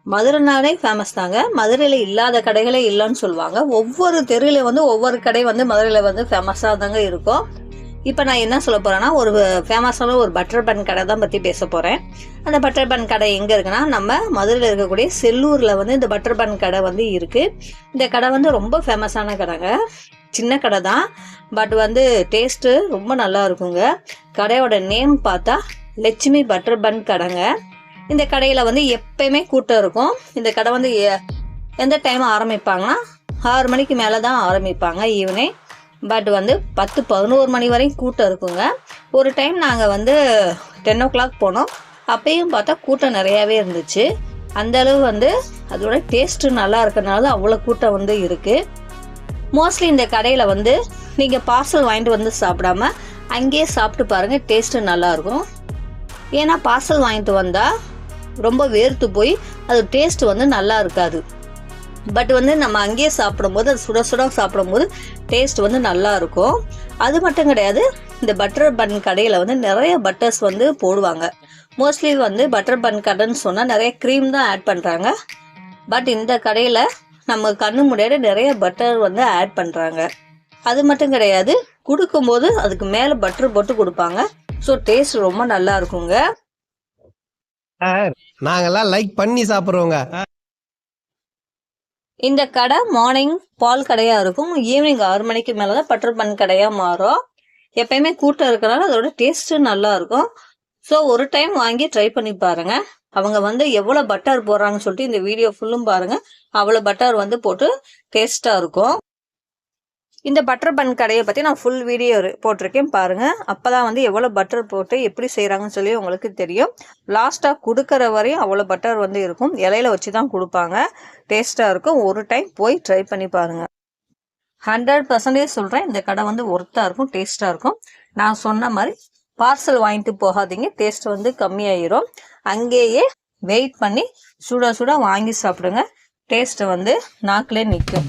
மதுரைனாலே famous தாங்க. மதுரையில் இல்லாத கடைகளே இல்லைன்னு சொல்லுவாங்க. ஒவ்வொரு தெருவில் வந்து ஒவ்வொரு கடை வந்து மதுரையில் வந்து ஃபேமஸாக தாங்க இருக்கும். இப்போ நான் என்ன சொல்ல போகிறேன்னா, ஒரு ஃபேமஸான ஒரு பட்டர் பன் கடை தான் பற்றி பேச போகிறேன். அந்த பட்டர் பன் கடை எங்கே இருக்குன்னா, நம்ம மதுரையில் இருக்கக்கூடிய செல்லூரில் வந்து இந்த பட்டர் பன் கடை வந்து இருக்குது. இந்த கடை வந்து ரொம்ப ஃபேமஸான கடைங்க. சின்ன கடை தான், பட் வந்து டேஸ்ட்டு ரொம்ப நல்லா இருக்குங்க. கடையோட நேம் பார்த்தா லட்சுமி பட்டர் பன் கடைங்க. இந்த கடையில் வந்து எப்பயுமே கூட்டம் இருக்கும். இந்த கடை வந்து எந்த டைம் ஆரம்பிப்பாங்கன்னா 6 மணிக்கு மேலே தான் ஆரம்பிப்பாங்க ஈவினிங். பட் வந்து 10-11 மணி வரையும் கூட்டம் இருக்குங்க. ஒரு டைம் நாங்கள் வந்து 10 o'clock போனோம். அப்பயும் பார்த்தா கூட்டம் நிறையாவே இருந்துச்சு. அந்தளவு வந்து அதோட டேஸ்ட்டு நல்லா இருக்கிறதுனால அவ்வளோ கூட்டம் வந்து இருக்குது. மோஸ்ட்லி இந்த கடையில் வந்து நீங்கள் பார்சல் வாங்கிட்டு வந்து சாப்பிடாம அங்கேயே சாப்பிட்டு பாருங்கள், டேஸ்ட்டு நல்லாயிருக்கும். ஏன்னா பார்சல் வாங்கிட்டு வந்தால் ரொம்ப வேர்த்து போய் அது டேஸ்ட் வந்து நல்லா இருக்காது. பட் வந்து நம்ம அங்கேயே சாப்பிடும்போது, அது சுட சுட சாப்பிடும்போது டேஸ்ட் வந்து நல்லா இருக்கும். அது மட்டும் கிடையாது, இந்த பட்டர் பன் கடையில் வந்து நிறைய பட்டர்ஸ் வந்து போடுவாங்க. மோஸ்ட்லி வந்து பட்டர் பன் கடைன்னு சொன்னால் நிறைய க்ரீம் தான் ஆட் பண்ணுறாங்க. பட் இந்த கடையில் நம்ம கண்ணு முன்னாடி நிறைய பட்டர் வந்து ஆட் பண்ணுறாங்க. அது மட்டும் கிடையாது, கொடுக்கும்போது அதுக்கு மேலே பட்டர் போட்டு கொடுப்பாங்க. ஸோ டேஸ்ட் ரொம்ப நல்லா இருக்குங்க. நாங்கெல்லாம் லைக் பண்ணி சாப்பிடுறோங்க. இந்த கடை மார்னிங் பால் கடையா இருக்கும். ஈவினிங் 6 மணிக்கு மேலே தான் பட்டர் பன் கடையா மாறும். எப்பயுமே கூட்டம் இருக்கிறனால அதோட டேஸ்ட்டு நல்லா இருக்கும். ஸோ ஒரு டைம் வாங்கி ட்ரை பண்ணி பாருங்க. அவங்க வந்து எவ்வளோ பட்டர் போடுறாங்கன்னு சொல்லிட்டு இந்த வீடியோ ஃபுல்லும் பாருங்க. அவ்வளோ பட்டர் வந்து போட்டு டேஸ்டா இருக்கும். இந்த பட்டர் பன் கடையை பற்றி நான் ஃபுல் வீடியோ போட்டிருக்கேன் பாருங்கள். அப்போ தான் வந்து எவ்வளோ பட்டர் போட்டு எப்படி செய்கிறாங்கன்னு சொல்லி உங்களுக்கு தெரியும். லாஸ்ட்டாக கொடுக்குற வரையும் அவ்வளோ பட்டர் வந்து இருக்கும். இலையில வச்சு தான் கொடுப்பாங்க. டேஸ்ட்டாக இருக்கும். ஒரு டைம் போய் ட்ரை பண்ணி பாருங்கள். 100% சொல்கிறேன், இந்த கடை வந்து ஒர்த்தாக இருக்கும், டேஸ்ட்டாக இருக்கும். நான் சொன்ன மாதிரி பார்சல் வாங்கிட்டு போகாதீங்க, டேஸ்ட் வந்து கம்மியாயிரும். அங்கேயே வெயிட் பண்ணி சுட சுட வாங்கி சாப்பிடுங்க. டேஸ்ட்டு வந்து நாக்கிலே நிற்கும்.